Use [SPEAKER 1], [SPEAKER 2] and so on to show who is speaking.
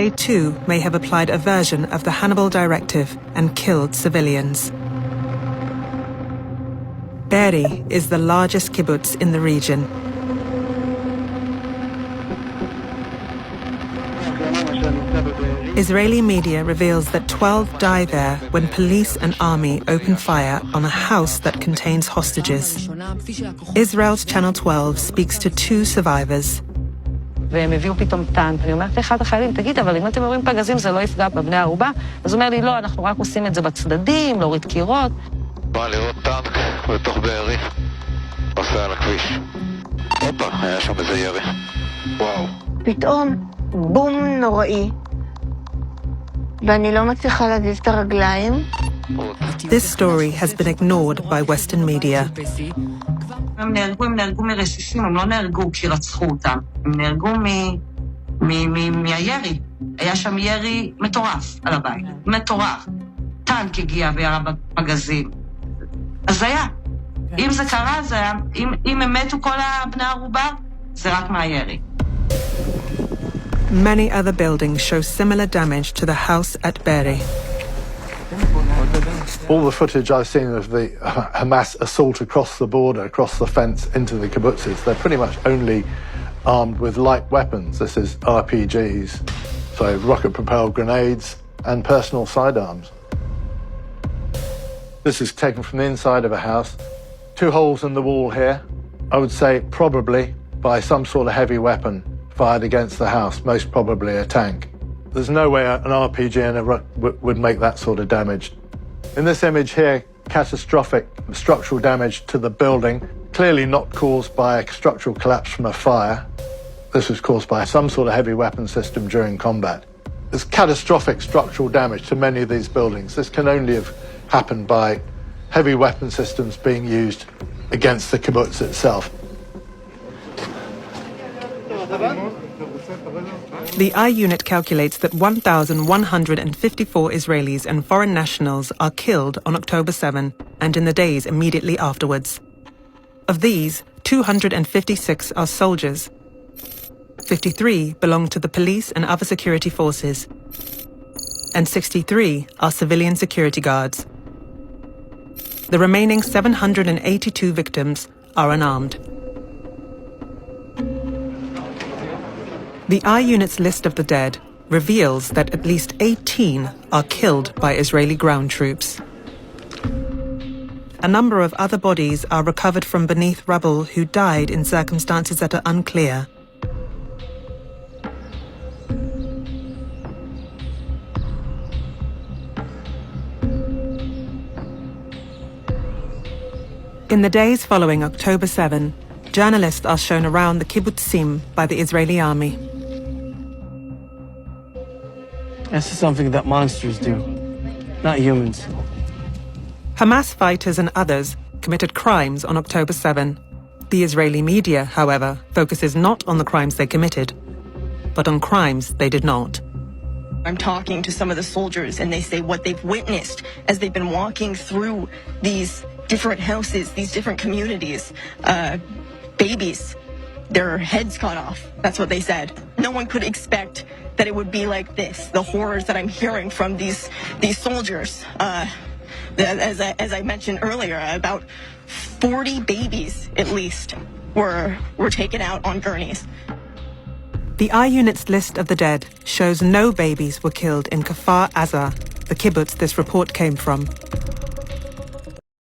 [SPEAKER 1] They too may have applied a version of the Hannibal Directive and killed civilians. Be'eri is the largest kibbutz in the region. Israeli media reveals that 12 die there when police and army open fire on a house that contains hostages. Israel's Channel 12 speaks to two survivors.
[SPEAKER 2] והם הביאו פתאום טנק, ואני אומרת לאחד החיילים, תגיד, אבל אם אתם יורים פגזים זה לא יפגע בבני הערובה? אז הוא אומר לי, לא, אנחנו רק עושים את זה בצדדים, להוריד קירות.
[SPEAKER 3] בא לראות טנק בתוך בארי, עושה על הכביש. הופה, היה שם איזה ירי. וואו.
[SPEAKER 4] פתאום בום נוראי, ואני לא מצליחה להזיז את הרגליים.
[SPEAKER 1] This story has been ignored by Western media.
[SPEAKER 2] הם נהרגו מרסיסים, הם לא נהרגו כי רצחו אותם. הם נהרגו מהירי. היה שם ירי מטורף על הבית. מטורף. טנק הגיע וירה בפגזים. אז זה היה. אם זה קרה, זה היה. אם הם מתו כל הבני ערובה, זה רק מהירי.
[SPEAKER 1] Many other buildings show similar damage to the house at Be'eri.
[SPEAKER 5] All the footage I've seen of the Hamas assault across the border, across the fence into the kibbutzes, they're pretty much only armed with light weapons. This is RPGs, so rocket-propelled grenades and personal sidearms. This is taken from the inside of a house. 2 holes in the wall here. I would say probably by some sort of heavy weapon fired against the house, most probably a tank. There's no way an RPG would make that sort of damage. In this image here, catastrophic structural damage to the building, clearly not caused by a structural collapse from a fire. This was caused by some sort of heavy weapon system during combat. There's catastrophic structural damage to many of these buildings. This can only have happened by heavy weapon systems being used against the kibbutz itself.
[SPEAKER 1] The I unit calculates that 1,154 Israelis and foreign nationals are killed on October 7 and in the days immediately afterwards. Of these, 256 are soldiers. 53 belong to the police and other security forces. And 63 are civilian security guards. The remaining 782 victims are unarmed. The I unit's list of the dead reveals that at least 18 are killed by Israeli ground troops. A number of other bodies are recovered from beneath rubble who died in circumstances that are unclear. In the days following October 7, journalists are shown around the kibbutzim by the Israeli army.
[SPEAKER 6] This is something that monsters do, not humans.
[SPEAKER 1] Hamas fighters and others committed crimes on October 7. The Israeli media, however, focuses not on the crimes they committed, but on crimes they did not.
[SPEAKER 7] I'm talking to some of the soldiers and they say what they've witnessed as they've been walking through these different houses, these different communities. Babies, their heads cut off. That's what they said. No one could expect that it would be like this. The horrors that I'm hearing from these soldiers. As I mentioned earlier, about 40 babies at least were taken out on gurneys.
[SPEAKER 1] The I unit's list of the dead shows no babies were killed in Kfar Aza, the kibbutz this report came from.